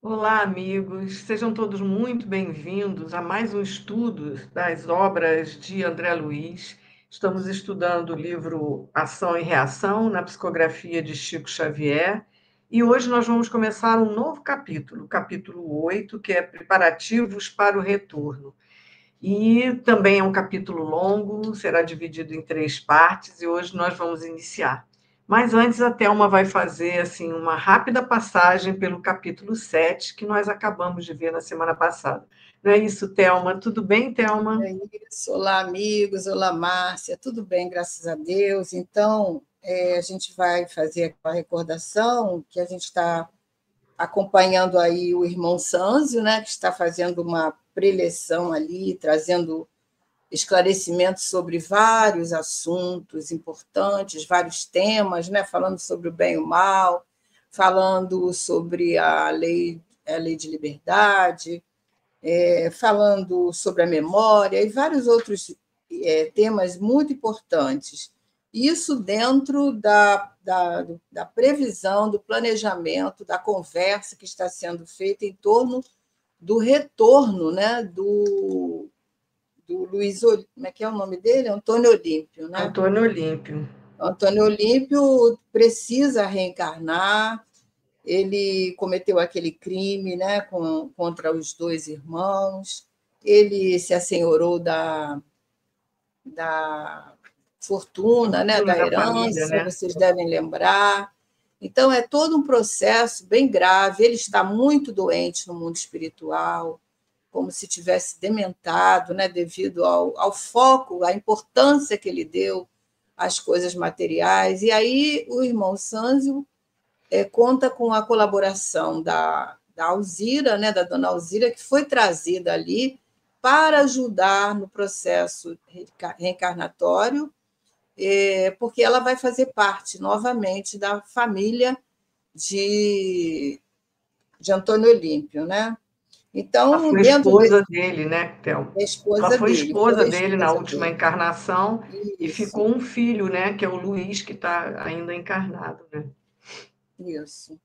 Olá, amigos. Sejam todos muito bem-vindos a mais um estudo das obras de André Luiz. Estamos estudando o livro Ação e Reação na psicografia de Chico Xavier, e hoje nós vamos começar um novo capítulo, o capítulo 8, que é Preparativos para o Retorno. E também é um capítulo longo, será dividido em 3 partes, e hoje nós vamos iniciar. Mas antes, a Thelma vai fazer assim uma rápida passagem pelo capítulo 7, que nós acabamos de ver na semana passada. Não é isso, Thelma? Tudo bem, Thelma? É isso. Olá, amigos. Olá, Márcia. Tudo bem, graças a Deus. Então, a gente vai fazer aquela recordação que a gente está acompanhando aí o irmão Sânzio, né, que está fazendo uma preleção ali, trazendo esclarecimentos sobre vários assuntos importantes, vários temas, né, falando sobre o bem e o mal, falando sobre a lei de liberdade, falando sobre a memória e vários outros temas muito importantes. Isso dentro da previsão, do planejamento, da conversa que está sendo feita em torno do retorno, né, do Luiz, como é que é o nome dele? Antônio Olímpio, né? Antônio Olímpio. Antônio Olímpio precisa reencarnar, ele cometeu aquele crime, né, contra os dois irmãos, ele se assenhorou da fortuna, né, Fortuna da da família, herança, né? vocês devem lembrar. Então, é todo um processo bem grave. Ele está muito doente no mundo espiritual, como se tivesse dementado, né, devido ao foco, à importância que ele deu às coisas materiais. E aí o irmão Sânzio conta com a colaboração da Alzira, né, da dona Alzira, que foi trazida ali para ajudar no processo reencarnatório, porque ela vai fazer parte novamente da família de, de Antônio Olímpio, né? Ela Então, foi dentro esposa da dele, né, Thelma? Ela esposa foi dele, foi esposa a dele na esposa última dele. encarnação e Isso, ficou um filho, né, que é o Luiz, que está ainda encarnado, né? isso.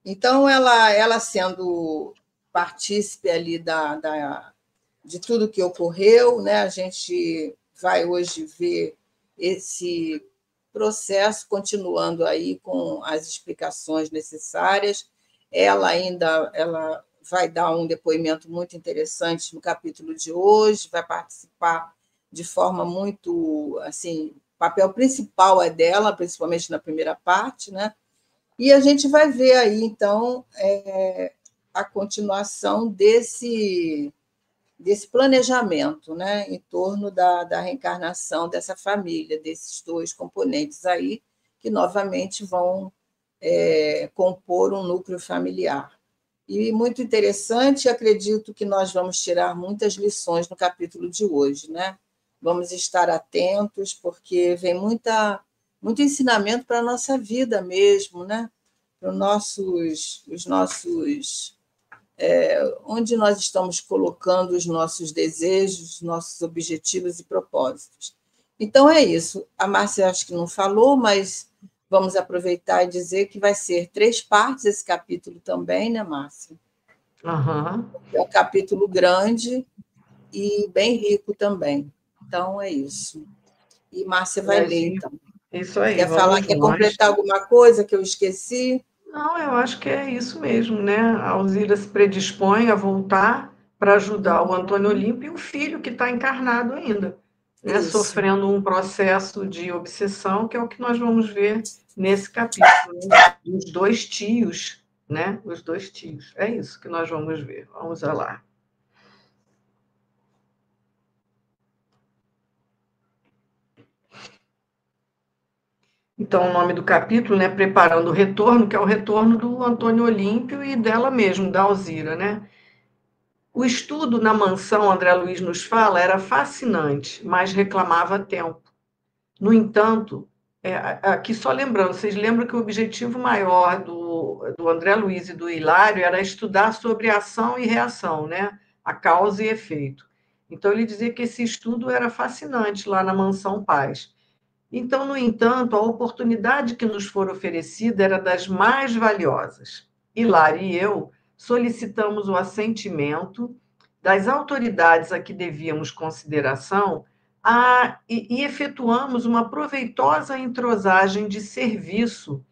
Então, ela sendo partícipe ali de tudo que ocorreu, né? A gente vai hoje ver esse processo continuando aí com as explicações necessárias. Ela vai dar um depoimento muito interessante no capítulo de hoje, vai participar de forma muito assim, o papel principal é dela, principalmente na primeira parte, né? E a gente vai ver aí, então, a continuação desse planejamento, né, em torno da reencarnação dessa família, desses dois componentes aí, que novamente vão compor um núcleo familiar. E muito interessante, acredito que nós vamos tirar muitas lições no capítulo de hoje, né? Vamos estar atentos, porque vem muito ensinamento para a nossa vida mesmo, né? Para os nossos onde nós estamos colocando os nossos desejos, nossos objetivos e propósitos. Então é isso. A Márcia acho que não falou, mas vamos aproveitar e dizer que vai ser 3 partes esse capítulo também, né, Márcia? Aham. É um capítulo grande e bem rico também. Então é isso. E Márcia vai É, ler, então. isso aí, Quer falar, vamos quer nós. completar alguma coisa que eu esqueci? Não, eu acho que é isso mesmo, né? A Alzira se predispõe a voltar para ajudar o Antônio Uhum. Olímpio e o filho que está encarnado ainda, né? Isso. Sofrendo um processo de obsessão, que é o que nós vamos ver nesse capítulo, né? Os dois tios, né? Os dois tios. É isso que nós vamos ver. Vamos lá. Então, o nome do capítulo, né? Preparando o retorno, que é o retorno do Antônio Olímpio e dela mesmo, da Alzira, né? O estudo na mansão, André Luiz nos fala, era fascinante, mas reclamava tempo. No entanto, aqui só lembrando, vocês lembram que o objetivo maior do André Luiz e do Hilário era estudar sobre ação e reação, né? A causa e efeito. Então, ele dizia que esse estudo era fascinante lá na Mansão Paz. Então, no entanto, a oportunidade que nos for oferecida era das mais valiosas. Hilário e eu solicitamos o assentimento das autoridades a que devíamos consideração e efetuamos uma proveitosa entrosagem de serviço,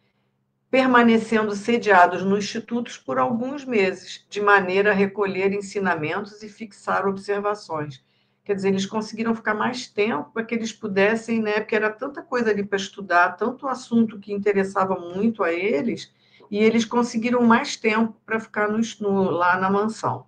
permanecendo sediados no instituto por alguns meses, de maneira a recolher ensinamentos e fixar observações. Quer dizer, eles conseguiram ficar mais tempo para que eles pudessem, né, porque era tanta coisa ali para estudar, tanto assunto que interessava muito a eles, e eles conseguiram mais tempo para ficar lá na mansão.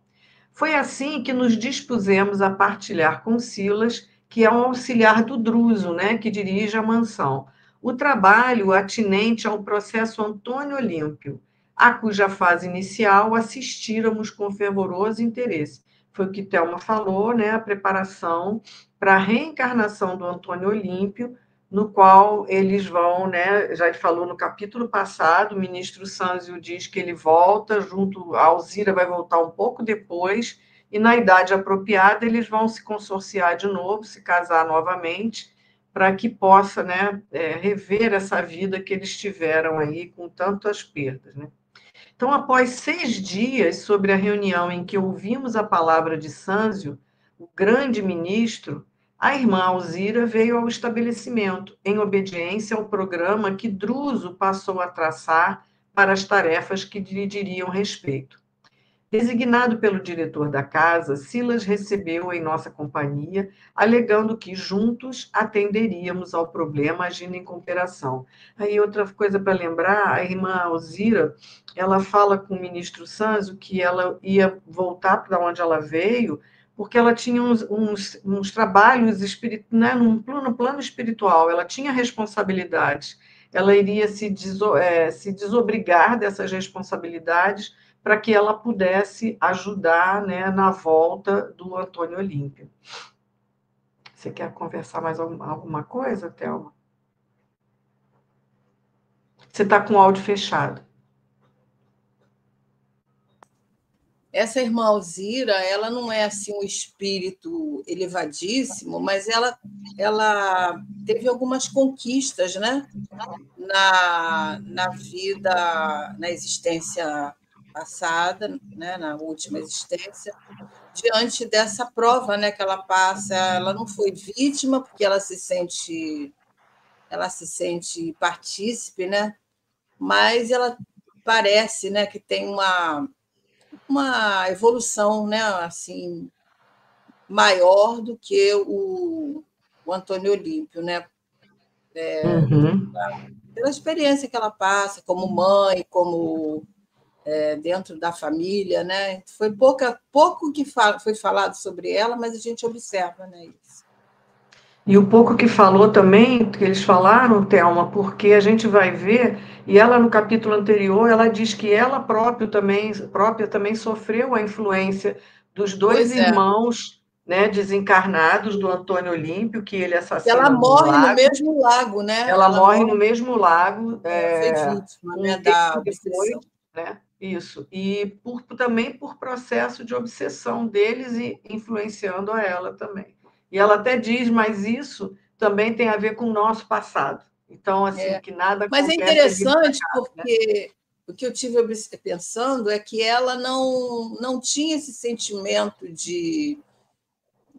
Foi assim que nos dispusemos a partilhar com Silas, que é um auxiliar do Druso, né, que dirige a mansão, o trabalho atinente ao processo Antônio Olímpio, a cuja fase inicial assistíramos com fervoroso interesse. Foi o que Thelma falou, né, a preparação para a reencarnação do Antônio Olímpio, no qual eles vão, né, já falou no capítulo passado, o ministro Sanzio diz que ele volta, junto a Alzira vai voltar um pouco depois, e na idade apropriada eles vão se consorciar de novo, se casar novamente, para que possa, né, rever essa vida que eles tiveram aí com tantas perdas, né? Então, após 6 dias sobre a reunião em que ouvimos a palavra de Sânzio, o grande ministro, a irmã Alzira veio ao estabelecimento, em obediência ao programa que Druso passou a traçar para as tarefas que lhe diriam respeito. Designado pelo diretor da casa, Silas recebeu em nossa companhia, alegando que juntos atenderíamos ao problema agindo em cooperação. Aí outra coisa para lembrar, a irmã Alzira, ela fala com o ministro Sanzo que ela ia voltar para onde ela veio, porque ela tinha uns trabalhos né, no plano espiritual, ela tinha responsabilidades, ela iria se desobrigar dessas responsabilidades para que ela pudesse ajudar, né, na volta do Antônio Olímpio. Você quer conversar mais alguma coisa, Thelma? Você está com o áudio fechado. Essa irmã Alzira, ela não é assim um espírito elevadíssimo, mas ela teve algumas conquistas, né? Na vida, na existência passada, né? Na última existência, diante dessa prova, né, que ela passa. Ela não foi vítima, porque ela se sente partícipe, né? Mas ela parece, né, que tem uma evolução, né, assim, maior do que o Antônio Olímpio, né? Pela experiência que ela passa como mãe, como dentro da família, né? Foi pouco que foi falado sobre ela, mas a gente observa, né, isso. E o pouco que falou também, que eles falaram, Thelma, porque a gente vai ver, e ela no capítulo anterior, ela diz que ela própria também sofreu a influência dos dois irmãos, né, desencarnados do Antônio Olímpio, que ele assassina ela morre no mesmo lago, né? Ela morre no mesmo lago. Foi vítima, né, da obsessão. Né? Isso. E também por processo de obsessão deles e influenciando a ela também. E ela até diz, mas isso também tem a ver com o nosso passado. Então, assim, que nada Mas é interessante porque o que eu tive pensando é que ela não tinha esse sentimento de,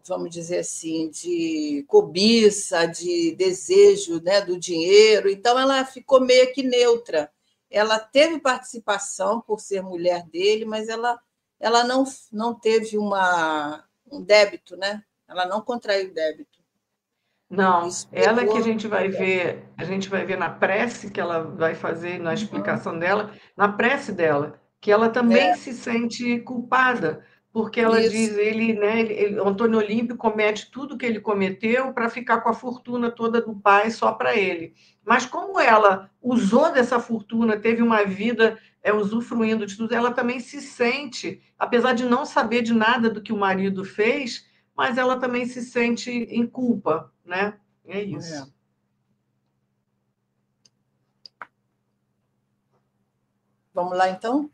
vamos dizer assim, de cobiça, de desejo, né, do dinheiro. Então, ela ficou meio que neutra. Ela teve participação por ser mulher dele, mas ela não teve um débito, né? Ela não contraiu débito. Não, ela que a gente vai ver na prece que ela vai fazer, na explicação dela, na prece dela, que ela também se sente culpada, porque ela diz, o Antônio Olímpio comete tudo que ele cometeu para ficar com a fortuna toda do pai só para ele. Mas como ela usou dessa fortuna, teve uma vida usufruindo de tudo, ela também se sente, apesar de não saber de nada do que o marido fez, mas ela também se sente em culpa, né? É isso. Vamos lá, então?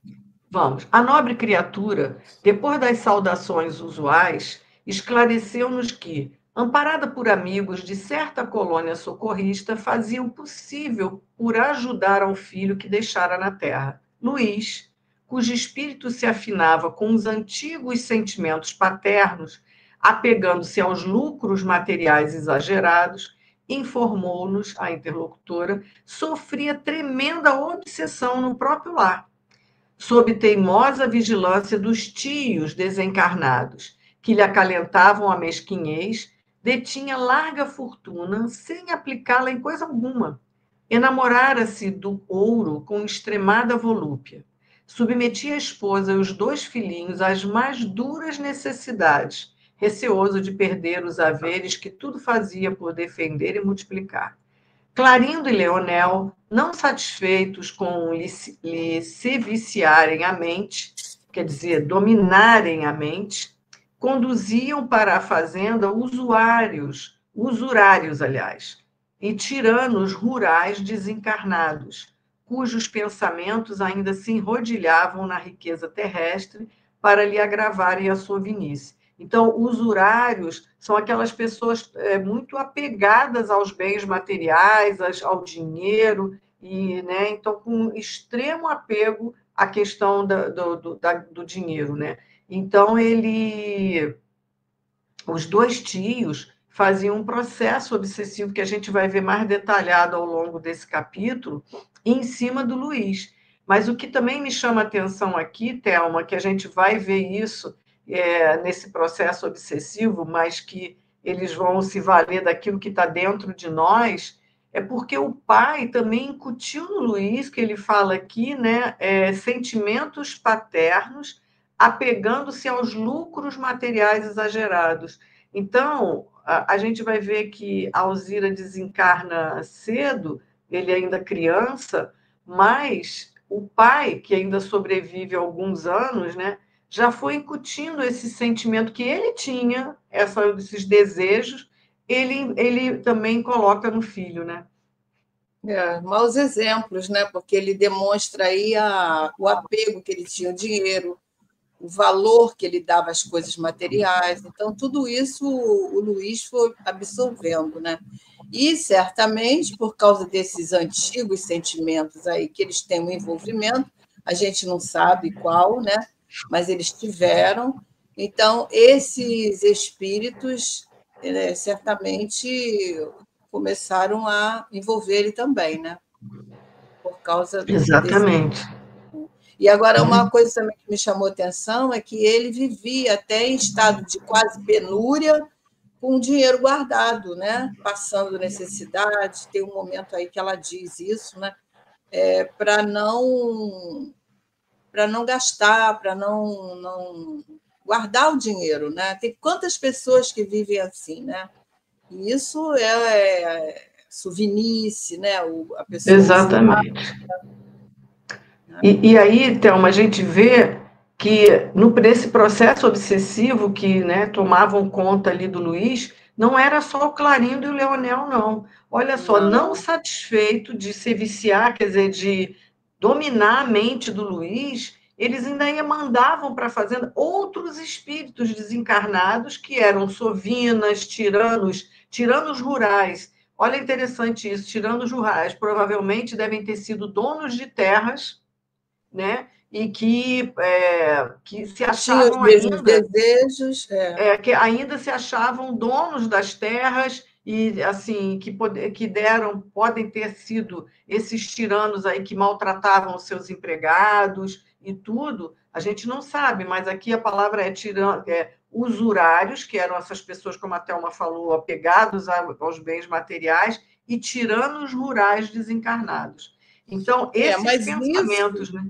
Vamos. A nobre criatura, depois das saudações usuais, esclareceu-nos que, amparada por amigos de certa colônia socorrista, fazia o possível por ajudar ao filho que deixara na terra. Luís, cujo espírito se afinava com os antigos sentimentos paternos, apegando-se aos lucros materiais exagerados, informou-nos, a interlocutora, sofria tremenda obsessão no próprio lar, sob teimosa vigilância dos tios desencarnados, que lhe acalentavam a mesquinhez, detinha larga fortuna sem aplicá-la em coisa alguma. Enamorara-se do ouro com extremada volúpia. Submetia a esposa e os 2 filhinhos às mais duras necessidades, receoso de perder os haveres que tudo fazia por defender e multiplicar. Clarindo e Leonel, não satisfeitos com lhe se viciarem a mente, quer dizer, dominarem a mente, conduziam para a fazenda usurários, aliás, e tiranos rurais desencarnados, cujos pensamentos ainda se enrodilhavam na riqueza terrestre para lhe agravarem a sovinice. Então, usurários são aquelas pessoas muito apegadas aos bens materiais, ao dinheiro, e, né, então, com extremo apego à questão do dinheiro. Né? Então, os 2 tios faziam um processo obsessivo que a gente vai ver mais detalhado ao longo desse capítulo, em cima do Luiz. Mas o que também me chama a atenção aqui, Thelma, que a gente vai ver isso nesse processo obsessivo, mas que eles vão se valer daquilo que está dentro de nós, é porque o pai também incutiu no Luiz, que ele fala aqui, né, sentimentos paternos, apegando-se aos lucros materiais exagerados. Então, a gente vai ver que a Alzira desencarna cedo, ele ainda criança, mas o pai, que ainda sobrevive alguns anos, né, já foi incutindo esse sentimento que ele tinha, esses desejos, ele também coloca no filho, né? Maus exemplos, né? Porque ele demonstra aí o apego que ele tinha ao dinheiro, o valor que ele dava às coisas materiais. Então, tudo isso o Luiz foi absorvendo, né? E, certamente, por causa desses antigos sentimentos aí que eles têm um envolvimento, a gente não sabe qual, né? Mas eles tiveram. Então, esses espíritos, certamente começaram a envolver ele também, né? Por causa desse. Exatamente. E agora, uma coisa também que me chamou a atenção é que ele vivia até em estado de quase penúria, com o dinheiro guardado, né? Passando necessidade. Tem um momento aí que ela diz isso, né? Para não gastar, para não guardar o dinheiro, né? Tem quantas pessoas que vivem assim, né? E isso é suvinice, né? A pessoa Exatamente. E aí, Thelma, a gente vê que nesse processo obsessivo que, né, tomavam conta ali do Luiz, não era só o Clarindo e o Leonel, não. Olha só, não satisfeito de se viciar, quer dizer, de dominar a mente do Luiz, eles ainda mandavam para a fazenda outros espíritos desencarnados que eram sovinas, tiranos rurais. Olha, interessante isso, tiranos rurais, provavelmente devem ter sido donos de terras, né? E que se tinha os achavam mesmos ainda, desejos. que ainda se achavam donos das terras e assim que podem ter sido esses tiranos aí que maltratavam os seus empregados e tudo. A gente não sabe, mas aqui a palavra usurários, que eram essas pessoas, como a Thelma falou, apegados aos bens materiais, e tiranos rurais desencarnados. Então, esses pensamentos, né?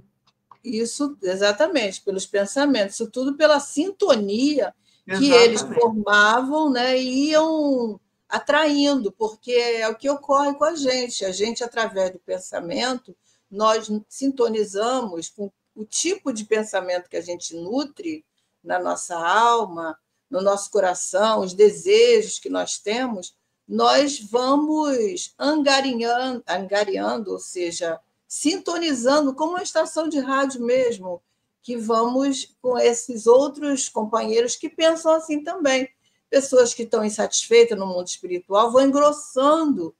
Isso, exatamente, pelos pensamentos, isso tudo pela sintonia que Exatamente. eles formavam, né, e iam atraindo, porque é o que ocorre com a gente, através do pensamento, nós sintonizamos com o tipo de pensamento que a gente nutre na nossa alma, no nosso coração, os desejos que nós temos, nós vamos angariando, ou seja, sintonizando como uma estação de rádio mesmo, que vamos com esses outros companheiros que pensam assim também. Pessoas que estão insatisfeitas no mundo espiritual vão engrossando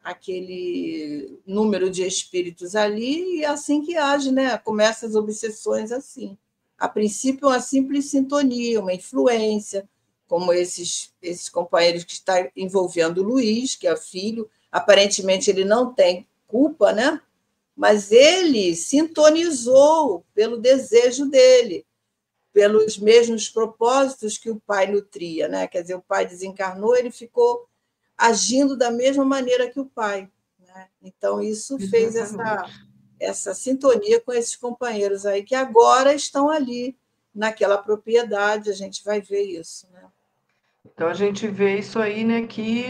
aquele número de espíritos ali, e é assim que age, né? Começa as obsessões assim. A princípio, uma simples sintonia, uma influência, como esses companheiros que está envolvendo o Luiz, que é filho. Aparentemente, ele não tem culpa, né? Mas ele sintonizou pelo desejo dele, pelos mesmos propósitos que o pai nutria, né? Quer dizer, o pai desencarnou, ele ficou agindo da mesma maneira que o pai, né? Então, isso fez Exatamente. essa sintonia com esses companheiros aí, que agora estão ali, naquela propriedade, a gente vai ver isso, né? Então, a gente vê isso aí, né, que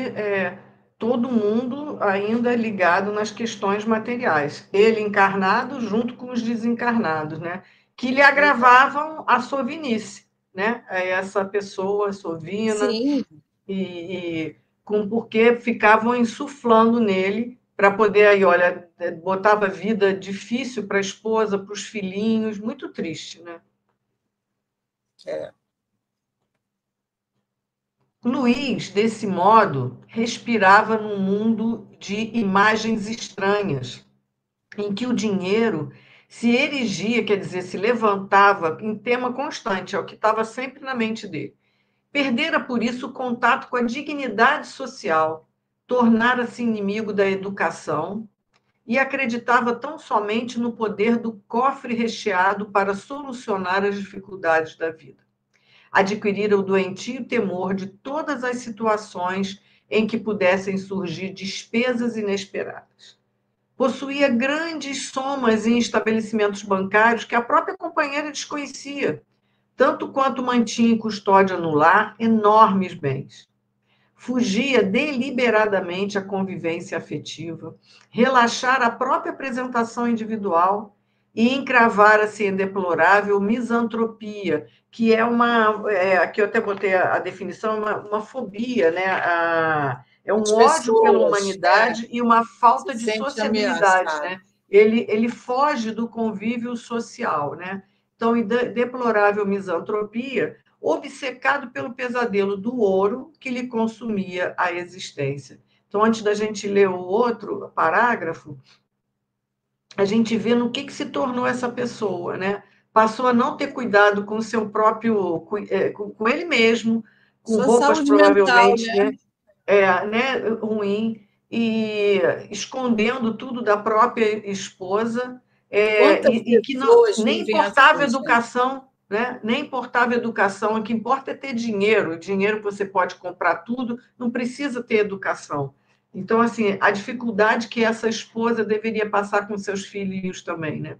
todo mundo ainda é ligado nas questões materiais. Ele encarnado junto com os desencarnados, né, que lhe agravavam a sovinice, né, essa pessoa sovina, Sim, e porque ficavam insuflando nele para poder aí, olha, botava vida difícil para a esposa, para os filhinhos, muito triste, né? é. Luís, desse modo, respirava num mundo de imagens estranhas, em que o dinheiro se erigia, quer dizer, se levantava em tema constante, é o que estava sempre na mente dele. Perdera, por isso, o contato com a dignidade social, tornara-se inimigo da educação e acreditava tão somente no poder do cofre recheado para solucionar as dificuldades da vida. Adquirira o doentio temor de todas as situações em que pudessem surgir despesas inesperadas. Possuía grandes somas em estabelecimentos bancários que a própria companheira desconhecia, tanto quanto mantinha em custódia no lar enormes bens. Fugia deliberadamente à convivência afetiva, relaxar a própria apresentação individual e encravara-se em deplorável misantropia, que é aqui eu até botei a definição, uma fobia, né? É um As ódio pela pessoas humanidade e uma se falta de sentem sociabilidade, ameaçadas. né? Ele foge do convívio social, né? Então, em deplorável misantropia, obcecado pelo pesadelo do ouro que lhe consumia a existência. Então, antes da gente ler o outro parágrafo, a gente vê no que se tornou essa pessoa, né? Passou a não ter cuidado com o seu próprio, com ele mesmo, com Sua roupas saúde mental, provavelmente, né? né, ruim, e escondendo tudo da própria esposa, Quantas e que não, pessoas nem vivem importava assim, gente? educação, né? Nem importava educação, o que importa é ter dinheiro, dinheiro você pode comprar tudo, não precisa ter educação. Então, assim, a dificuldade que essa esposa deveria passar com seus filhos também, né?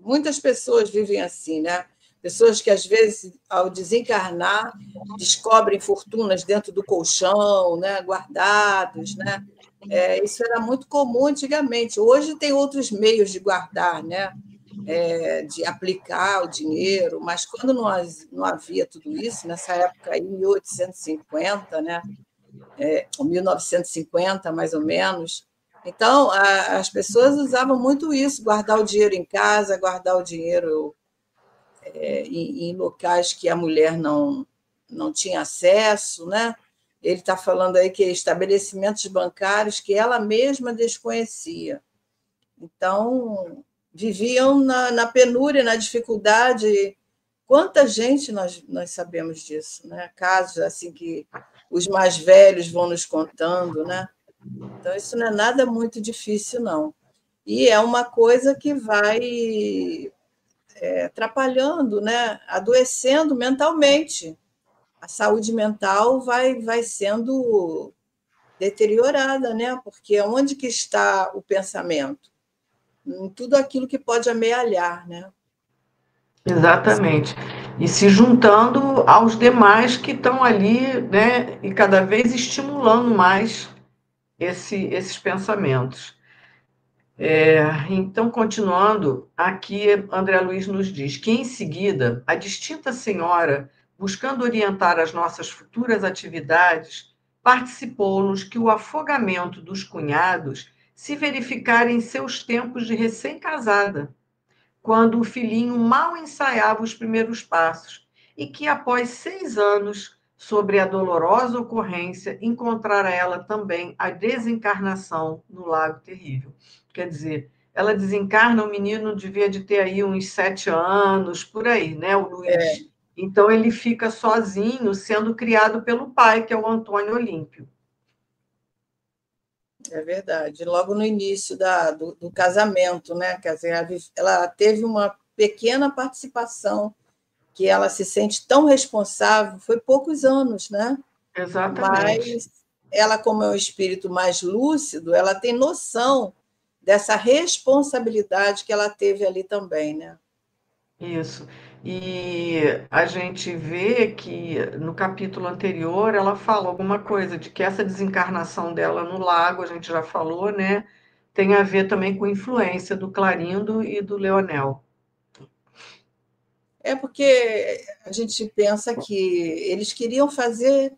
Muitas pessoas vivem assim, né? Pessoas que, às vezes, ao desencarnar, descobrem fortunas dentro do colchão, né? Guardados, né? Isso era muito comum antigamente. Hoje tem outros meios de guardar, né? De aplicar o dinheiro, mas quando não havia tudo isso, nessa época aí, 1850, né? Ou 1950, mais ou menos. Então, as pessoas usavam muito isso, guardar o dinheiro em casa, guardar o dinheiro em locais que a mulher não tinha acesso, né? Ele está falando aí que estabelecimentos bancários que ela mesma desconhecia. Então, viviam na penúria, na dificuldade. Quanta gente nós sabemos disso, né? Casos assim que os mais velhos vão nos contando, né? Então, isso não é nada muito difícil, não. E é uma coisa que vai atrapalhando, né? Adoecendo mentalmente. A saúde mental vai sendo deteriorada, né? Porque onde que está o pensamento? Em tudo aquilo que pode amealhar, né? Exatamente. E se juntando aos demais que estão ali, né, e cada vez estimulando mais esses pensamentos. Então, continuando, aqui André Luiz nos diz que, em seguida, a distinta senhora, buscando orientar as nossas futuras atividades, participou-nos que o afogamento dos cunhados se verificara em seus tempos de recém-casada, quando o filhinho mal ensaiava os primeiros passos, e que, após 6 anos, sobre a dolorosa ocorrência, encontrar a ela também a desencarnação no Lago Terrível. Quer dizer, ela desencarna, o menino devia de ter aí uns 7 anos, por aí, né, o Luiz. Então, ele fica sozinho, sendo criado pelo pai, que é o Antônio Olímpio. É verdade. Logo no início do casamento, né? Quer dizer, ela teve uma pequena participação, que ela se sente tão responsável, foi poucos anos, né? Exatamente. Mas ela, como é um espírito mais lúcido, ela tem noção dessa responsabilidade que ela teve ali também, né? Isso. E a gente vê que no capítulo anterior ela fala alguma coisa de que essa desencarnação dela no lago, a gente já falou, né? Tem a ver também com influência do Clarindo e do Leonel. É porque a gente pensa que eles queriam fazer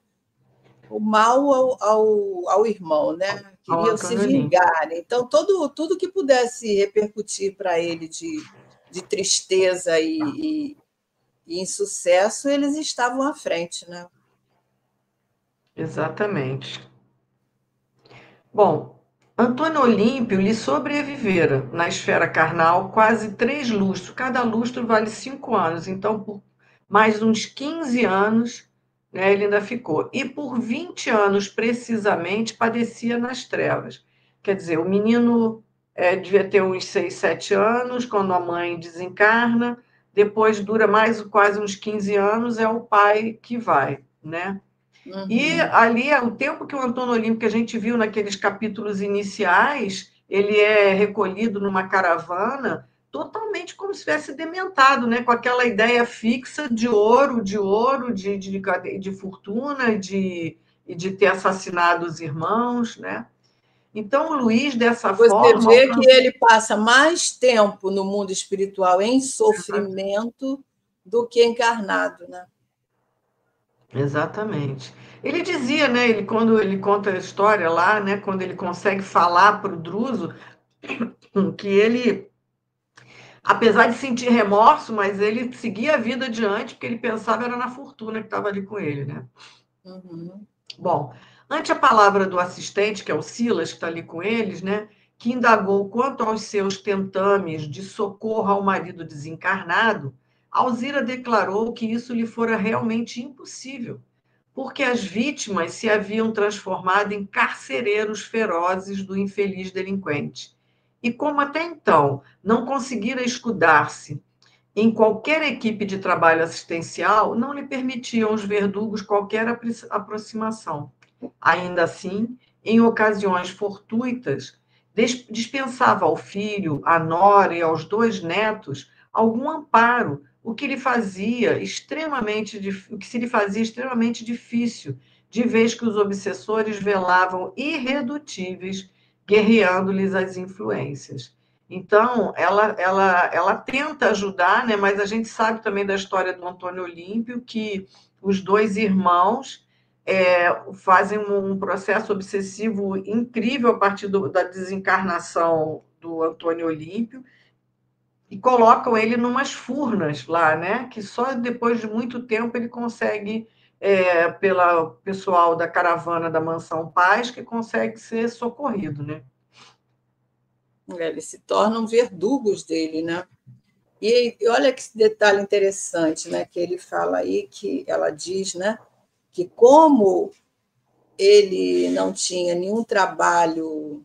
o mal ao irmão, né? Ao Queriam se Antônio Olímpio. vingar. Então, tudo que pudesse repercutir para ele de tristeza e insucesso, eles estavam à frente, né? Exatamente. Bom, Antônio Olímpio lhe sobrevivera na esfera carnal quase 3 lustros. Cada lustro vale 5 anos, então por mais uns 15 anos, né, ele ainda ficou. E por 20 anos, precisamente, padecia nas trevas. Quer dizer, o menino devia ter uns 6, 7 anos, quando a mãe desencarna, depois dura mais quase uns 15 anos, é o pai que vai, né? E Uhum. ali, o tempo que o Antônio Olímpio, que a gente viu naqueles capítulos iniciais, ele é recolhido numa caravana, totalmente como se tivesse dementado, né? Com aquela ideia fixa de ouro, de fortuna, e de ter assassinado os irmãos, né? Então, o Luiz, dessa Você forma, vê que alcançou. ele passa mais tempo no mundo espiritual em sofrimento do que encarnado, né? Exatamente. Ele dizia, né? Ele, quando ele conta a história lá, né? Quando ele consegue falar para o Druso, que ele, apesar de sentir remorso, mas ele seguia a vida adiante, porque ele pensava era na fortuna que estava ali com ele, né? Uhum. Bom, ante a palavra do assistente, que é o Silas, que está ali com eles, né? Que indagou quanto aos seus tentames de socorro ao marido desencarnado, Alzira declarou que isso lhe fora realmente impossível, porque as vítimas se haviam transformado em carcereiros ferozes do infeliz delinquente. E como até então não conseguira escudar-se em qualquer equipe de trabalho assistencial, não lhe permitiam os verdugos qualquer aproximação. Ainda assim, em ocasiões fortuitas, dispensava ao filho, à nora e aos 2 netos algum amparo, o que se lhe fazia extremamente difícil, de vez que os obsessores velavam irredutíveis, guerreando-lhes as influências. Então, ela tenta ajudar, né? Mas a gente sabe também da história do Antônio Olímpio, que os 2 irmãos fazem um processo obsessivo incrível a partir da desencarnação do Antônio Olímpio e colocam ele numas furnas lá, né? Que só depois de muito tempo ele consegue, pelo pessoal da caravana da Mansão Paz, que consegue ser socorrido, né? Eles se tornam verdugos dele, né? E olha que detalhe interessante, né? Que ele fala aí, que ela diz, né? Que como ele não tinha nenhum trabalho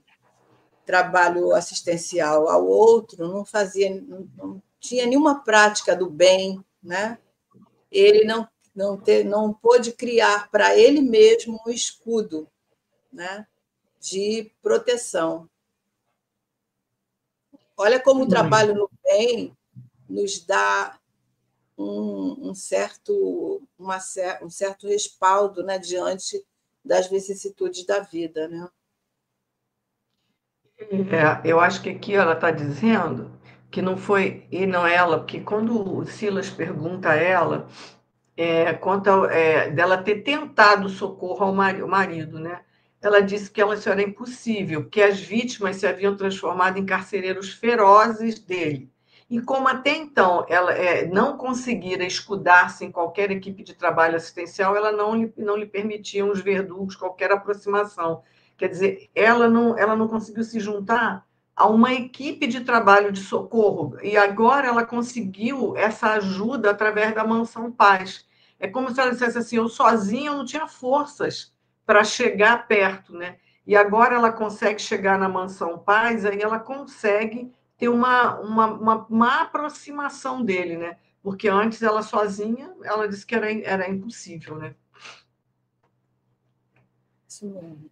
assistencial ao outro, não tinha nenhuma prática do bem, né? Ele não pôde criar para ele mesmo um escudo, né? De proteção. Olha como o trabalho no bem nos dá um certo respaldo, né, diante das vicissitudes da vida. Né? Eu acho que aqui ela está dizendo que não foi, e não ela, porque quando o Silas pergunta a ela, quanto dela ter tentado socorro ao marido, né? Ela disse que isso era impossível, porque as vítimas se haviam transformado em carcereiros ferozes dele. E como até então ela não conseguira escudar-se em qualquer equipe de trabalho assistencial, ela não lhe permitiam os verdugos qualquer aproximação. Quer dizer, ela não conseguiu se juntar a uma equipe de trabalho de socorro, e agora ela conseguiu essa ajuda através da Mansão Paz. É como se ela dissesse assim, eu sozinha eu não tinha forças para chegar perto, né? E agora ela consegue chegar na Mansão Paz, aí ela consegue ter uma aproximação dele, né? Porque antes ela sozinha, ela disse que era impossível, né? Isso mesmo.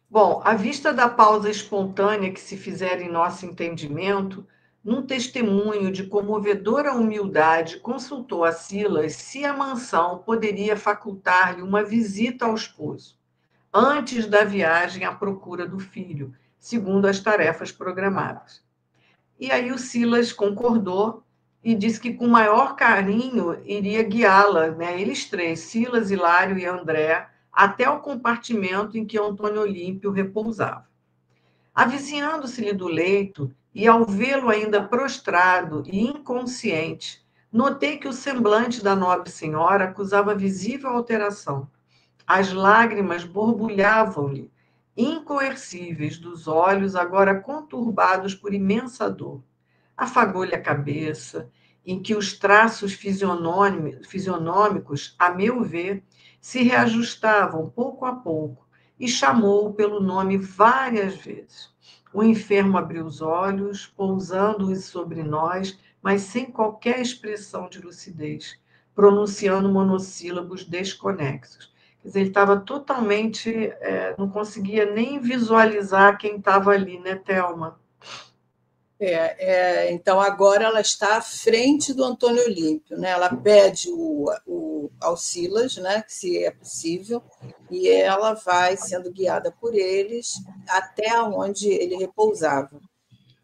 Bom, à vista da pausa espontânea que se fizer em nosso entendimento, num testemunho de comovedora humildade, consultou a Silas se a mansão poderia facultar-lhe uma visita ao esposo, antes da viagem à procura do filho, segundo as tarefas programadas. E aí o Silas concordou e disse que com maior carinho iria guiá-la, né, eles três, Silas, Hilário e André, até o compartimento em que Antônio Olímpio repousava. Avizinhando-se-lhe do leito, e ao vê-lo ainda prostrado e inconsciente, notei que o semblante da nobre senhora acusava visível alteração. As lágrimas borbulhavam-lhe, incoercíveis, dos olhos agora conturbados por imensa dor. Afagou-lhe a cabeça, em que os traços fisionômicos, a meu ver, se reajustavam pouco a pouco, e chamou-o pelo nome várias vezes. O enfermo abriu os olhos, pousando-os sobre nós, mas sem qualquer expressão de lucidez, pronunciando monossílabos desconexos. Quer dizer, ele estava totalmente, não conseguia nem visualizar quem estava ali, né, Thelma? Então, agora ela está à frente do Antônio Olímpio, né? Ela pede ao Silas, né, que se é possível, e ela vai sendo guiada por eles até onde ele repousava.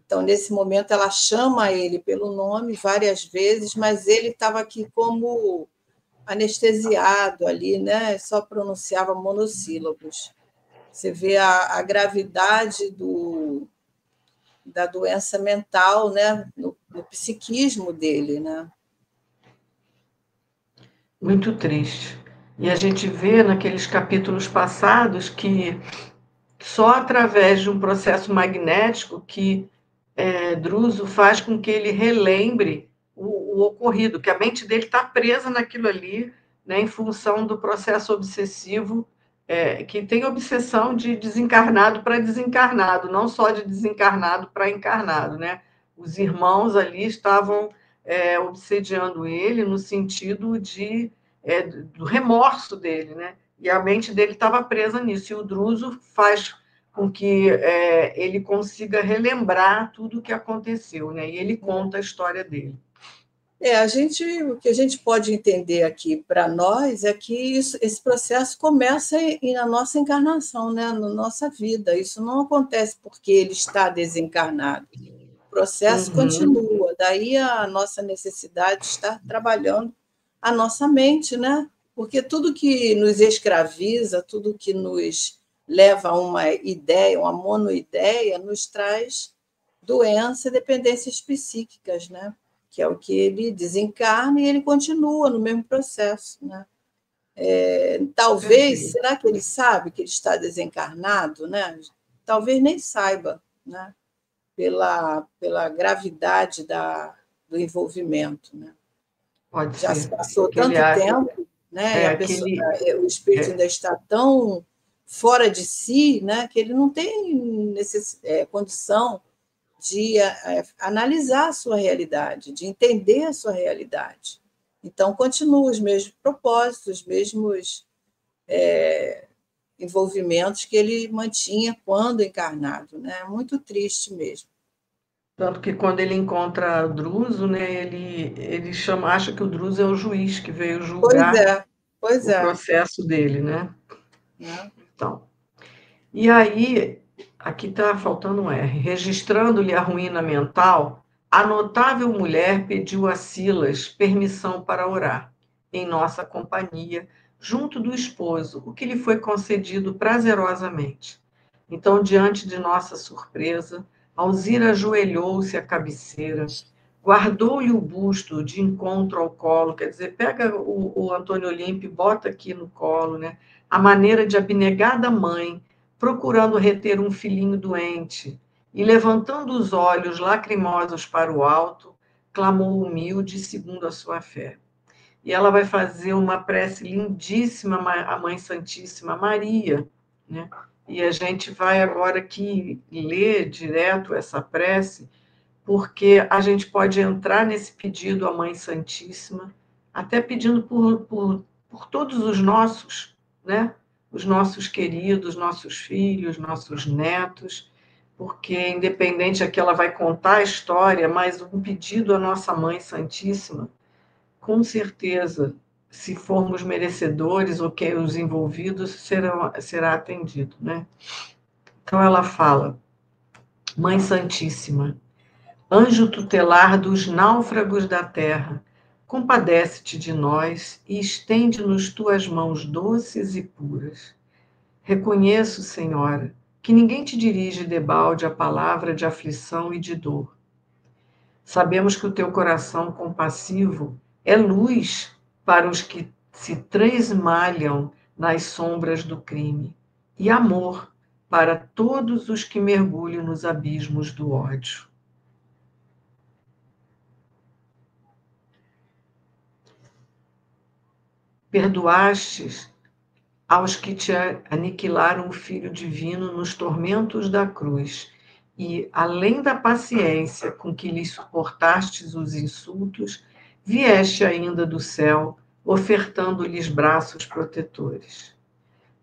Então, nesse momento, ela chama ele pelo nome várias vezes, mas ele estava aqui como anestesiado ali, né? Só pronunciava monossílabos. Você vê a gravidade da doença mental, né? No psiquismo dele, né? Muito triste. E a gente vê naqueles capítulos passados que só através de um processo magnético que Druso faz com que ele relembre o ocorrido, que a mente dele está presa naquilo ali, né, em função do processo obsessivo, que tem obsessão de desencarnado para desencarnado, não só de desencarnado para encarnado, né? Os irmãos ali estavam obsediando ele no sentido do remorso dele, né? E a mente dele estava presa nisso. E o Druso faz com que ele consiga relembrar tudo o que aconteceu, né? E ele conta a história dele. O que a gente pode entender aqui para nós é que esse processo começa na nossa encarnação, né? Na nossa vida. Isso não acontece porque ele está desencarnado. O processo continua. Daí a nossa necessidade de estar trabalhando a nossa mente, né? Porque tudo que nos escraviza, tudo que nos leva a uma ideia, uma monoideia, nos traz doença e dependências psíquicas, né? Que é o que ele desencarna e ele continua no mesmo processo, né? Talvez, será que ele sabe que ele está desencarnado, né? Talvez nem saiba, né? Pela gravidade do envolvimento, né? Pode Já se ser. passou Que ele tanto acha, tempo, né? E o espírito é, ainda está tão fora de si, né? Que ele não tem condição de analisar a sua realidade, de entender a sua realidade. Então, continuam os mesmos propósitos, os mesmos envolvimentos que ele mantinha quando encarnado. Né? Muito triste mesmo. tanto que quando ele encontra o Druso, né, ele acha que o Druso é o juiz que veio Pois julgar é, pois o é. processo dele, né? Né? Então, e aí, aqui está faltando um R. Registrando-lhe a ruína mental, a notável mulher pediu a Silas permissão para orar, em nossa companhia, junto do esposo, o que lhe foi concedido prazerosamente. Então, diante de nossa surpresa, Alzira ajoelhou-se à cabeceira, guardou-lhe o busto de encontro ao colo, quer dizer, pega o Antônio Olímpio e bota aqui no colo, né? A maneira de abnegada mãe, procurando reter um filhinho doente, e levantando os olhos lacrimosos para o alto, clamou humilde segundo a sua fé. E ela vai fazer uma prece lindíssima à Mãe Santíssima Maria, né? E a gente vai agora aqui ler direto essa prece, porque a gente pode entrar nesse pedido à Mãe Santíssima, até pedindo por todos os nossos, né? Os nossos queridos, nossos filhos, nossos netos, porque independente aqui ela vai contar a história, mas um pedido à nossa Mãe Santíssima, com certeza, se formos merecedores, ou que os envolvidos será atendido, né? Então ela fala: Mãe Santíssima, anjo tutelar dos náufragos da terra, compadece-te de nós e estende-nos tuas mãos doces e puras. Reconheço, Senhora, que ninguém te dirige debalde a palavra de aflição e de dor. Sabemos que o teu coração compassivo é luz para os que se tresmalham nas sombras do crime, e amor para todos os que mergulham nos abismos do ódio. Perdoastes aos que te aniquilaram o Filho Divino nos tormentos da cruz, e, além da paciência com que lhes suportastes os insultos, vieste ainda do céu, ofertando-lhes braços protetores.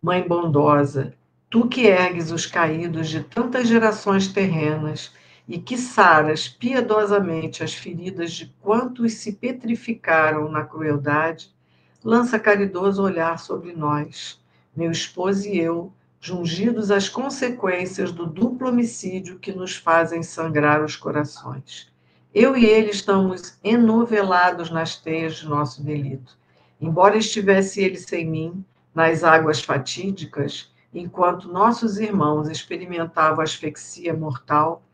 Mãe bondosa, tu que ergues os caídos de tantas gerações terrenas e que saras piedosamente as feridas de quantos se petrificaram na crueldade, lança caridoso olhar sobre nós, meu esposo e eu, jungidos às consequências do duplo homicídio que nos fazem sangrar os corações. Eu e ele estamos enovelados nas teias de nosso delito. Embora estivesse ele sem mim, nas águas fatídicas, enquanto nossos irmãos experimentavam a asfixia mortal,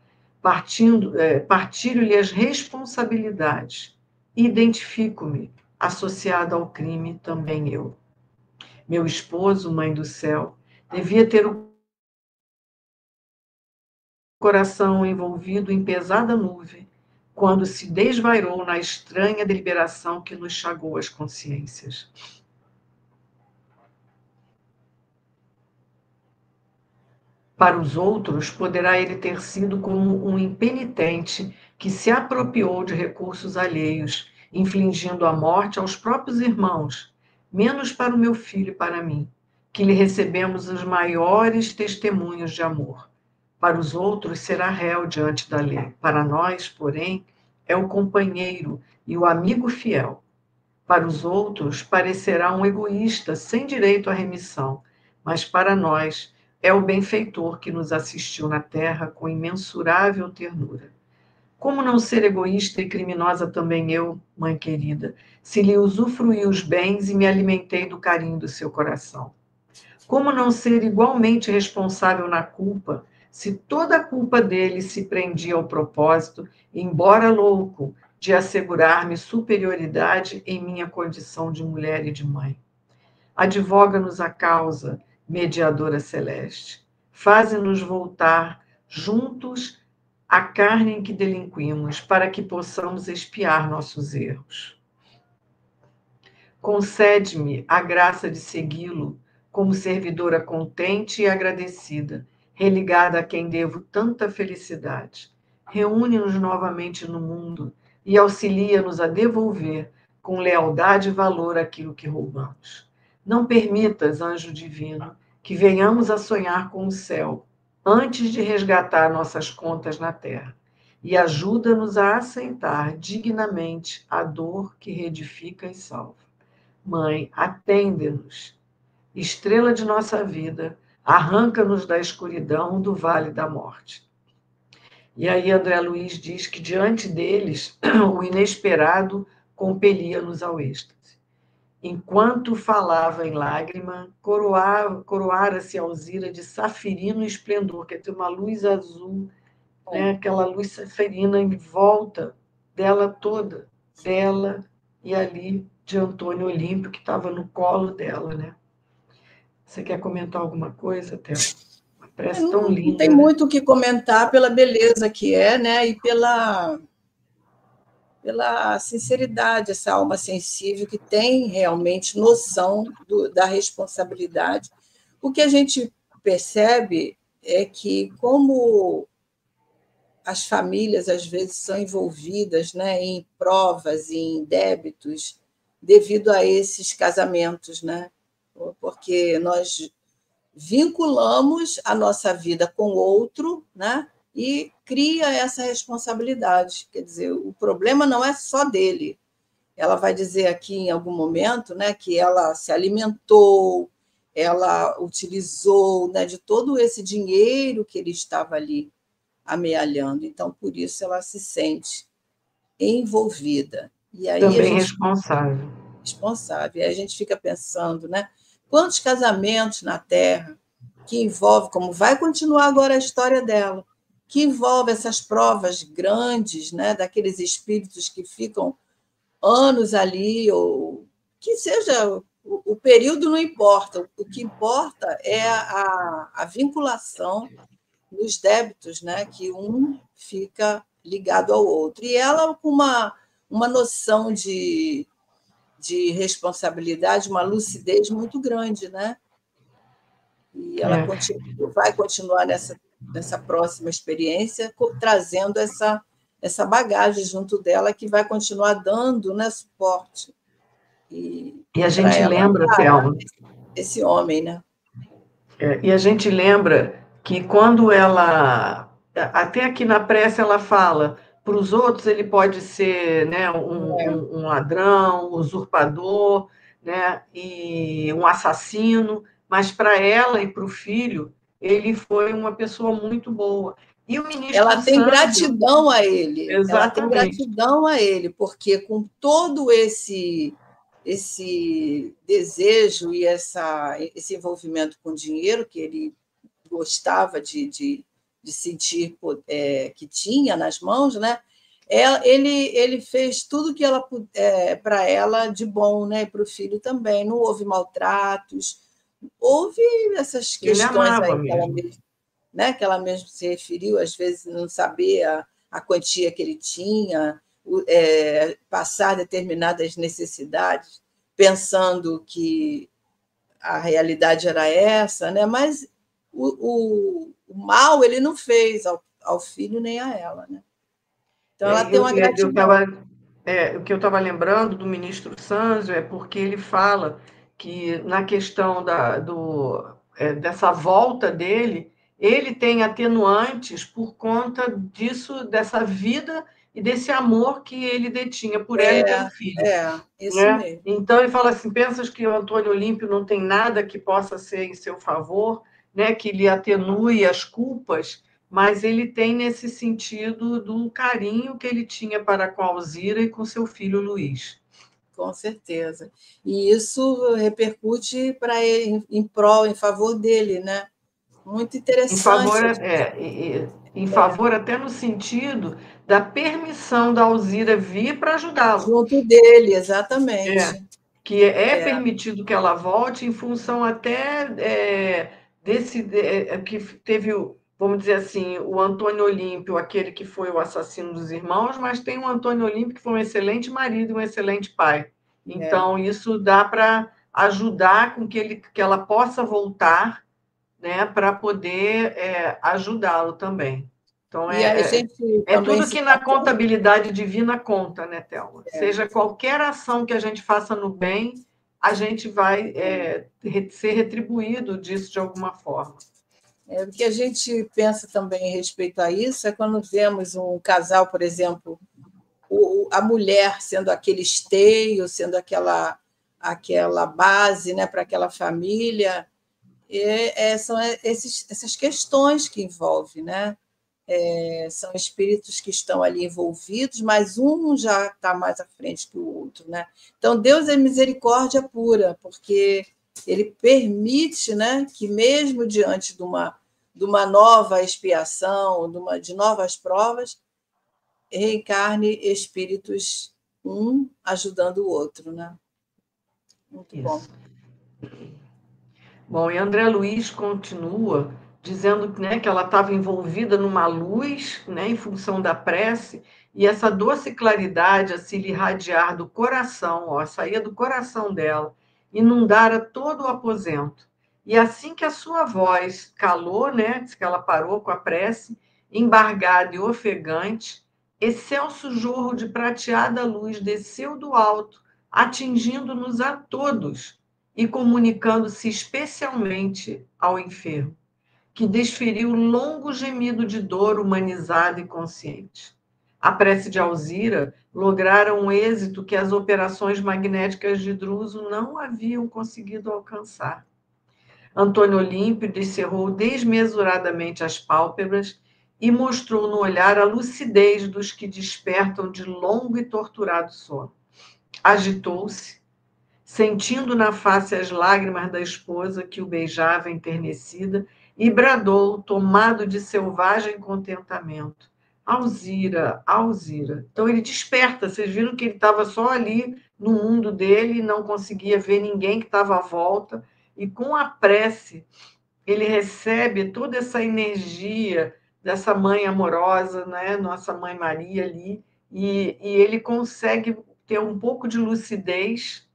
partilho-lhe as responsabilidades. Identifico-me, associada ao crime, também eu. Meu esposo, Mãe do Céu, devia ter o coração envolvido em pesada nuvem, quando se desvairou na estranha deliberação que nos chagou as consciências. Para os outros, poderá ele ter sido como um impenitente que se apropriou de recursos alheios, infligindo a morte aos próprios irmãos, menos para o meu filho e para mim, que lhe recebemos os maiores testemunhos de amor. Para os outros, será réu diante da lei. Para nós, porém, é o companheiro e o amigo fiel. Para os outros, parecerá um egoísta sem direito à remissão, mas para nós é o benfeitor que nos assistiu na terra com imensurável ternura. Como não ser egoísta e criminosa também eu, mãe querida, se lhe usufruí os bens e me alimentei do carinho do seu coração? Como não ser igualmente responsável na culpa, se toda a culpa dele se prendia ao propósito, embora louco, de assegurar-me superioridade em minha condição de mulher e de mãe? Advoga-nos a causa, mediadora celeste. Faze-nos voltar juntos à carne em que delinquimos, para que possamos expiar nossos erros. Concede-me a graça de segui-lo como servidora contente e agradecida, religada a quem devo tanta felicidade. Reúne-nos novamente no mundo e auxilia-nos a devolver com lealdade e valor aquilo que roubamos. Não permitas, anjo divino, que venhamos a sonhar com o céu antes de resgatar nossas contas na terra. E ajuda-nos a aceitar dignamente a dor que reedifica e salva. Mãe, atende-nos. Estrela de nossa vida, arranca-nos da escuridão do vale da morte. E aí André Luiz diz que diante deles o inesperado compelia-nos ao êxtase. Enquanto falava em lágrima, coroara-se Alzira de safirino esplendor, quer dizer, uma luz azul né? Aquela luz ceferina em volta dela toda, dela e ali de Antônio Olímpio, que estava no colo dela, né? Você quer comentar alguma coisa, Théo? Parece tão Não tem linda, né? muito o que comentar pela beleza que é, né? E pela sinceridade, essa alma sensível que tem realmente noção da responsabilidade. O que a gente percebe é que, como as famílias às vezes são envolvidas, né, em provas, em débitos, devido a esses casamentos, né? Porque nós vinculamos a nossa vida com o outro, né? E cria essa responsabilidade. Quer dizer, o problema não é só dele. Ela vai dizer aqui em algum momento, né, que ela se alimentou, ela utilizou, né, de todo esse dinheiro que ele estava ali amealhando. Então, por isso ela se sente envolvida. E aí a Também gente responsável. responsável. E a gente fica pensando, né? Quantos casamentos na Terra que envolve, como vai continuar agora a história dela, que envolve essas provas grandes, né? Daqueles espíritos que ficam anos ali, ou que seja o período não importa, o que importa é a vinculação nos débitos, né? Que um fica ligado ao outro. E ela com uma noção de responsabilidade, uma lucidez muito grande, né? E ela É. vai continuar nessa próxima experiência, trazendo essa bagagem junto dela que vai continuar dando, né, suporte E a para gente ela lembra, encarar Thelma, esse homem, né? e a gente lembra que quando ela, até aqui na prece ela fala, para os outros ele pode ser, né, um ladrão, um usurpador, né, e um assassino, mas para ela e para o filho ele foi uma pessoa muito boa. E o ministro Ela tem Sandro, gratidão a ele, ela tem exatamente, gratidão a ele, porque com todo esse desejo e esse envolvimento com dinheiro que ele gostava de sentir que tinha nas mãos, né? Ele fez tudo que ela para ela de bom, né? E para o filho também. Não houve maltratos, houve essas ele questões amava aí mesmo. que ela mesmo se referiu, às vezes não saber a quantia que ele tinha, passar determinadas necessidades, pensando que a realidade era essa, né? Mas o mal ele não fez ao filho nem a ela, né? Então ela tem uma gratidão. O que eu estava lembrando do ministro Sanzio é porque ele fala que na questão dessa volta dele, ele tem atenuantes por conta disso, dessa vida e desse amor que ele detinha por ela e pelo filho, Isso né? mesmo. Então ele fala assim: pensas que o Antônio Olímpio não tem nada que possa ser em seu favor, né? Que lhe atenue as culpas, mas ele tem nesse sentido do carinho que ele tinha para com a Alzira e com seu filho Luiz. Com certeza. E isso repercute para ele, em prol, em favor dele, né? Muito Em favor, interessante. em favor até no sentido da permissão da Alzira vir para ajudá-lo. Junto dele, É, exatamente. que é É, permitido que ela volte em função até que teve, vamos dizer assim, o Antônio Olímpio, aquele que foi o assassino dos irmãos, mas tem o Antônio Olímpio que foi um excelente marido e um excelente pai. é. Então, isso dá para ajudar com que ela possa voltar, né, para poder ajudá-lo também. Então, E a gente é também tudo se que na atenta. contabilidade divina conta, né, Thelma? Seja qualquer ação que a gente faça no bem, a gente vai ser retribuído disso de alguma forma. O que a gente pensa também a respeito a isso é quando vemos um casal, por exemplo, a mulher sendo aquele esteio, sendo aquela base, né, para aquela família, são essas questões que envolve, né? São espíritos que estão ali envolvidos, mas um já está mais à frente que o outro, né? Então Deus é misericórdia pura, porque Ele permite, né, que mesmo diante de uma nova expiação, de novas provas, reencarne espíritos, um ajudando o outro, né? Muito bom. Isso. Bom, e André Luiz continua dizendo, né, que ela estava envolvida numa luz, né, em função da prece, e essa doce claridade a se lhe irradiar do coração, ó, saía do coração dela, inundara todo o aposento. E assim que a sua voz calou, né, diz que ela parou com a prece, embargada e ofegante, excelso jorro de prateada luz desceu do alto, atingindo-nos a todos e comunicando-se especialmente ao enfermo, que desferiu longo gemido de dor humanizado e consciente. A prece de Alzira lograra um êxito que as operações magnéticas de Druso não haviam conseguido alcançar. Antônio Olímpio descerrou desmesuradamente as pálpebras e mostrou no olhar a lucidez dos que despertam de longo e torturado sono. Agitou-se, sentindo na face as lágrimas da esposa que o beijava enternecida, e bradou, tomado de selvagem contentamento: Alzira, Alzira. Então ele desperta, vocês viram que ele estava só ali no mundo dele, não conseguia ver ninguém que estava à volta, e com a prece ele recebe toda essa energia dessa mãe amorosa, né? Nossa mãe Maria ali, e ele consegue ter um pouco de lucidez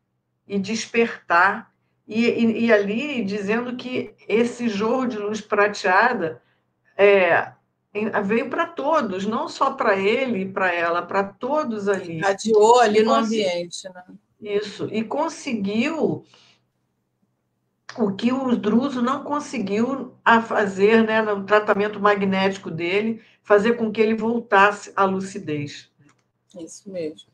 e despertar, e ali dizendo que esse jorro de luz prateada veio para todos, não só para ele e para ela, para todos ali. Irradiou ali no ambiente, né? Isso, e conseguiu o que o Druso não conseguiu a fazer, né, no tratamento magnético dele, fazer com que ele voltasse à lucidez. Isso mesmo.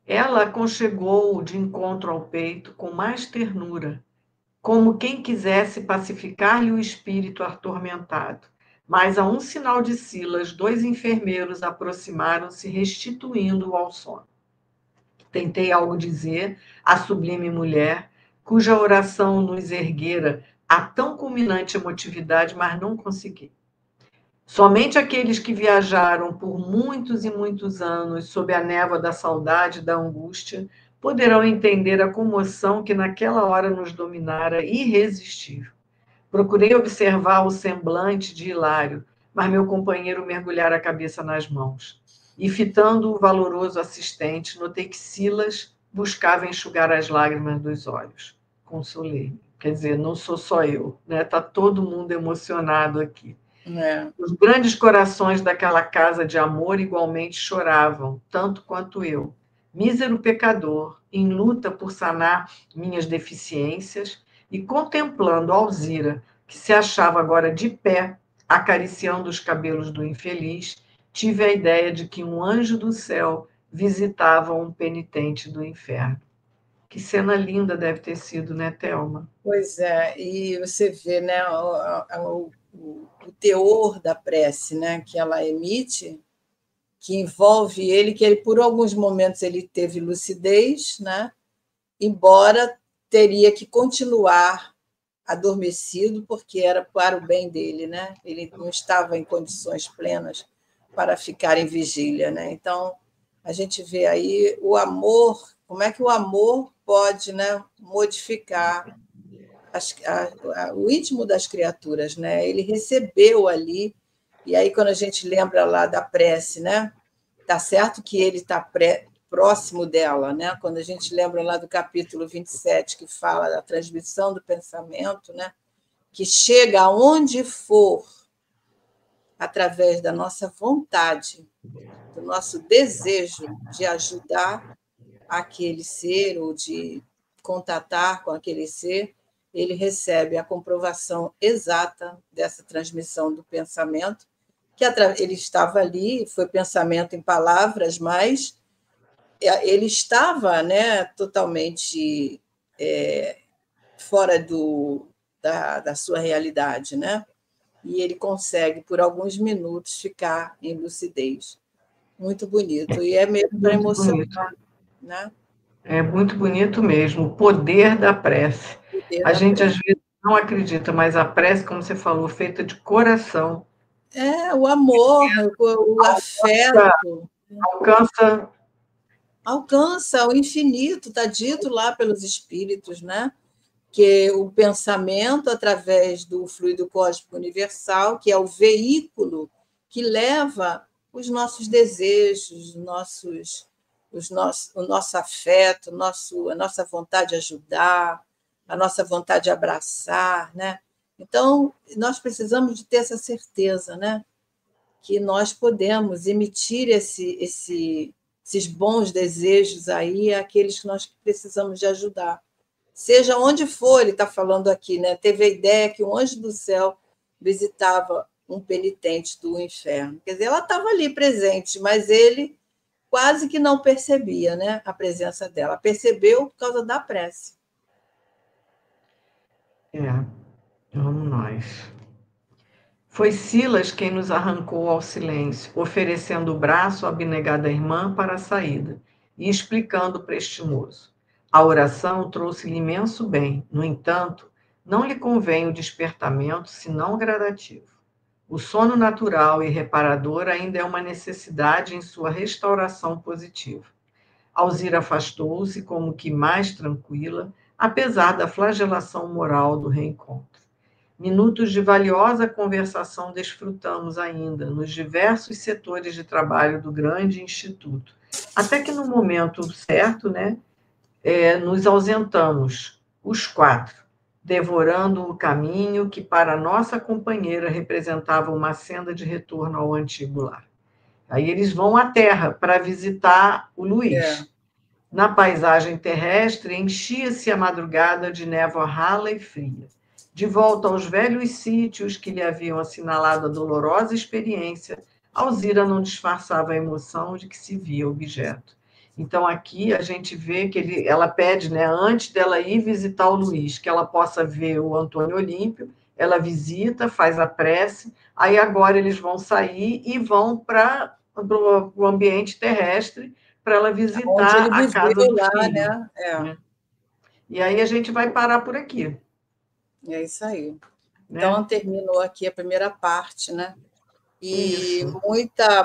Ela aconchegou-o de encontro ao peito com mais ternura, como quem quisesse pacificar-lhe o espírito atormentado. Mas, a um sinal de Silas, 2 enfermeiros aproximaram-se, restituindo-o ao sono. Tentei algo dizer à sublime mulher, cuja oração nos erguera a tão culminante emotividade, mas não consegui. Somente aqueles que viajaram por muitos e muitos anos sob a névoa da saudade e da angústia poderão entender a comoção que naquela hora nos dominara irresistível. Procurei observar o semblante de Hilário, mas meu companheiro mergulhara a cabeça nas mãos. E, fitando o valoroso assistente, notei que Silas buscava enxugar as lágrimas dos olhos. Consolei-me. Quer dizer, não sou só eu, né? Está todo mundo emocionado aqui. Os grandes corações daquela casa de amor igualmente choravam, tanto quanto eu. Mísero pecador, em luta por sanar minhas deficiências, e contemplando Alzira, que se achava agora de pé, acariciando os cabelos do infeliz, tive a ideia de que um anjo do céu visitava um penitente do inferno. Que cena linda deve ter sido, né, Thelma? Pois é, e você vê, né, o teor da prece, né, que ela emite, que envolve ele, que ele, por alguns momentos ele teve lucidez, né, embora teria que continuar adormecido, porque era para o bem dele, né? Ele não estava em condições plenas para ficar em vigília, né? Então, a gente vê aí o amor, como é que o amor pode, né, modificar o íntimo das criaturas, né? Ele recebeu ali, e aí quando a gente lembra lá da prece, né? Tá certo que ele está próximo dela, né? Quando a gente lembra lá do capítulo 27, que fala da transmissão do pensamento, né? Que chega aonde for, através da nossa vontade, do nosso desejo de ajudar aquele ser ou de contatar com aquele ser, ele recebe a comprovação exata dessa transmissão do pensamento, que ele estava ali, foi pensamento em palavras, mas ele estava, né, totalmente fora da sua realidade, né? E ele consegue, por alguns minutos, ficar em lucidez. Muito bonito. E é mesmo para emocionar, né? É muito bonito mesmo, o poder da prece. A gente, às vezes, não acredita, mas a prece, como você falou, feita de coração, O amor, o afeto, alcança. alcança o infinito, está dito lá pelos espíritos, né? Que o pensamento, através do fluido cósmico universal, que é o veículo que leva os nossos desejos, o nosso afeto, a nossa vontade de ajudar, a nossa vontade de abraçar, né? Então, nós precisamos de ter essa certeza, né? Que nós podemos emitir esses bons desejos aí àqueles que nós precisamos de ajudar. Seja onde for, ele está falando aqui, né? Teve a ideia que um anjo do céu visitava um penitente do inferno. Quer dizer, ela estava ali presente, mas ele quase que não percebia, né, a presença dela. Percebeu por causa da prece. Vamos nós. Foi Silas quem nos arrancou ao silêncio, oferecendo o braço à abnegada irmã para a saída e explicando prestimoso. A oração trouxe-lhe imenso bem, no entanto, não lhe convém o despertamento, senão gradativo. O sono natural e reparador ainda é uma necessidade em sua restauração positiva. Alzira afastou-se como que mais tranquila, apesar da flagelação moral do reencontro. Minutos de valiosa conversação desfrutamos ainda nos diversos setores de trabalho do grande instituto, até que no momento certo, né, nos ausentamos, os quatro, devorando o caminho que para nossa companheira representava uma senda de retorno ao antigo lar. Aí eles vão à Terra para visitar o Luiz. Na paisagem terrestre, enchia-se a madrugada de névoa rala e fria. De volta aos velhos sítios que lhe haviam assinalado a dolorosa experiência, Alzira não disfarçava a emoção de que se via objeto. Então, aqui a gente vê que ela pede, né, antes dela ir visitar o Luiz, que ela possa ver o Antônio Olímpio, ela visita, faz a prece, aí agora eles vão sair e vão para o ambiente terrestre, para ela Onde visitar ele a casa viveu do lá, filho, né? né? E aí a gente vai parar por aqui, É isso aí. né? Então, terminou aqui a primeira parte, né? E Isso,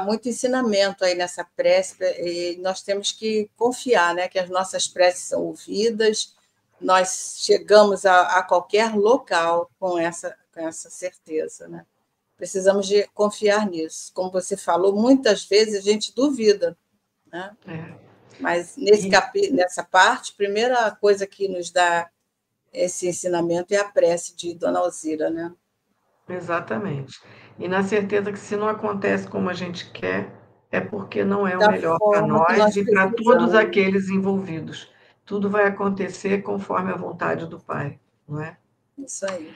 muito ensinamento aí nessa prece, e nós temos que confiar, né? Que as nossas preces são ouvidas, nós chegamos a qualquer local com essa certeza, né? Precisamos de confiar nisso. Como você falou, muitas vezes a gente duvida, né? é. Mas E, nessa parte, a primeira coisa que nos dá esse ensinamento é a prece de Dona Alzira, né? exatamente. E na certeza que se não acontece como a gente quer, é porque não é o Da melhor para forma que nós nós e para todos precisamos. aqueles envolvidos. Tudo vai acontecer conforme a vontade do Pai, não é? Isso aí.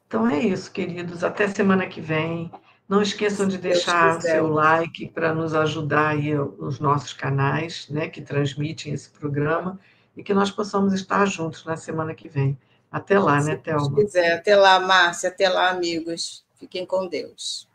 Então é isso, queridos. Até semana que vem. Não esqueçam de Se Deus deixar o seu quiser. like para nos ajudar aí nos nossos canais, né, que transmitem esse programa, e que nós possamos estar juntos na semana que vem. Até lá, né, Se Deus Thelma? quiser. Até lá, Márcia. Até lá, amigos. Fiquem com Deus.